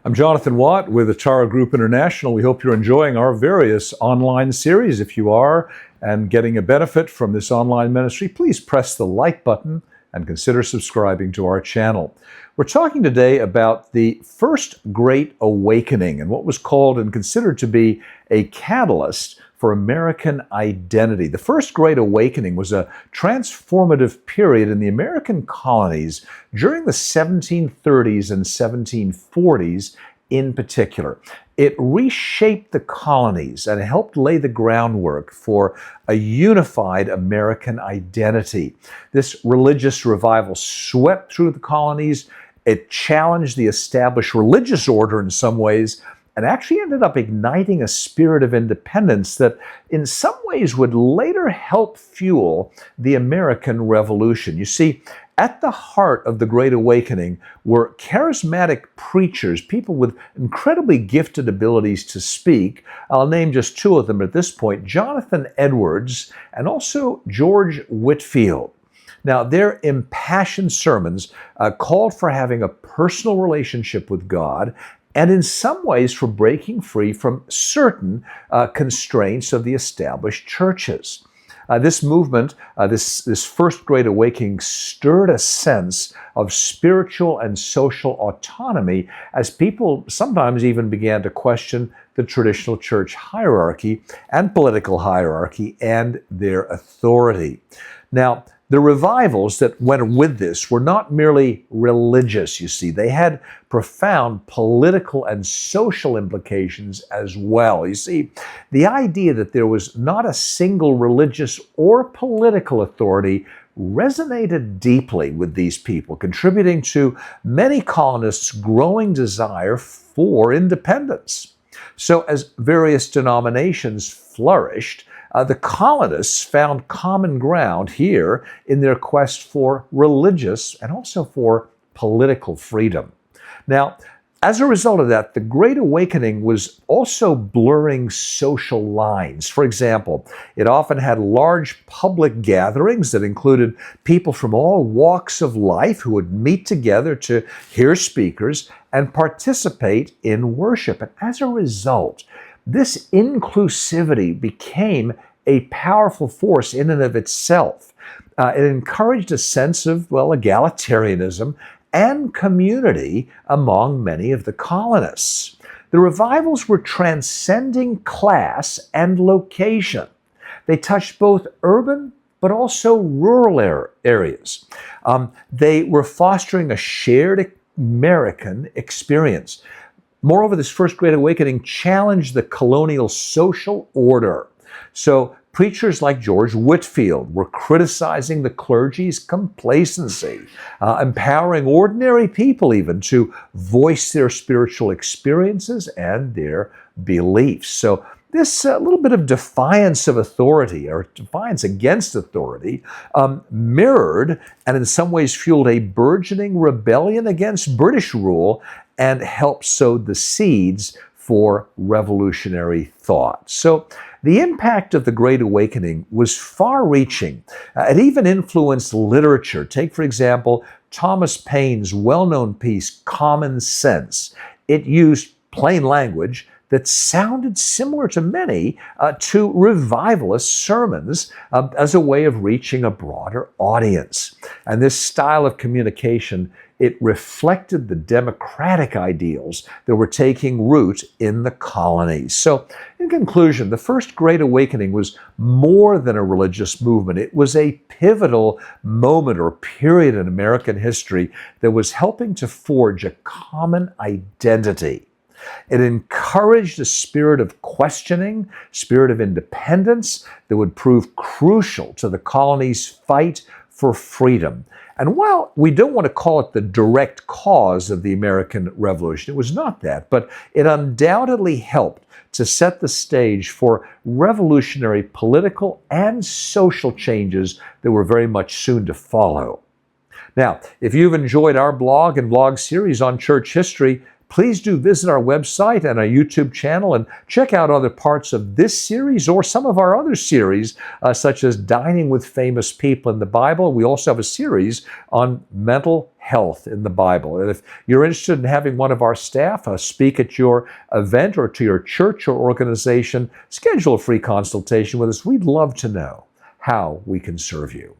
I'm Jonathan Watt with Atara Group International. We hope you're enjoying our various online series. If you are and getting a benefit from this online ministry, please press the like button and consider subscribing to our channel. We're talking today about the First Great Awakening and what was called and considered to be a catalyst for American identity. The First Great Awakening was a transformative period in the American colonies during the 1730s and 1740s in particular. It reshaped the colonies and helped lay the groundwork for a unified American identity. This religious revival swept through the colonies. It challenged the established religious order in some ways, and actually ended up igniting a spirit of independence that in some ways would later help fuel the American Revolution. You see, at the heart of the Great Awakening were charismatic preachers, people with incredibly gifted abilities to speak. I'll name just two of them at this point, Jonathan Edwards and also George Whitefield. Now, their impassioned sermons called for having a personal relationship with God and in some ways for breaking free from certain constraints of the established churches. This movement, this First Great Awakening, stirred a sense of spiritual and social autonomy as people sometimes even began to question the traditional church hierarchy and political hierarchy and their authority. Now, the revivals that went with this were not merely religious, you see. They had profound political and social implications as well. You see, the idea that there was not a single religious or political authority resonated deeply with these people, contributing to many colonists' growing desire for independence. So as various denominations flourished, the colonists found common ground here in their quest for religious and also for political freedom. Now, as a result of that, the Great Awakening was also blurring social lines. For example, it often had large public gatherings that included people from all walks of life who would meet together to hear speakers and participate in worship. And as a result, this inclusivity became a powerful force in and of itself. It encouraged a sense of, egalitarianism and community among many of the colonists. The revivals were transcending class and location. They touched both urban but also rural areas. They were fostering a shared American experience. Moreover, this First Great Awakening challenged the colonial social order. So preachers like George Whitefield were criticizing the clergy's complacency, empowering ordinary people even to voice their spiritual experiences and their beliefs. So this little bit of defiance of authority, or defiance against authority, mirrored and in some ways fueled a burgeoning rebellion against British rule and helped sow the seeds for revolutionary thought. So the impact of the Great Awakening was far-reaching. It even influenced literature. Take, for example, Thomas Paine's well-known piece, Common Sense. It used plain language that sounded similar to many to revivalist sermons as a way of reaching a broader audience. And this style of communication, it reflected the democratic ideals that were taking root in the colonies. So, in conclusion, the First Great Awakening was more than a religious movement. It was a pivotal moment or period in American history that was helping to forge a common identity. It encouraged a spirit of questioning, spirit of independence that would prove crucial to the colonies' fight for freedom. And while we don't want to call it the direct cause of the American Revolution, it was not that, but it undoubtedly helped to set the stage for revolutionary political and social changes that were very much soon to follow. Now, if you've enjoyed our blog and vlog series on church history, Please do visit our website and our YouTube channel and check out other parts of this series or some of our other series, such as Dining with Famous People in the Bible. We also have a series on mental health in the Bible. And if you're interested in having one of our staff speak at your event or to your church or organization, schedule a free consultation with us. We'd love to know how we can serve you.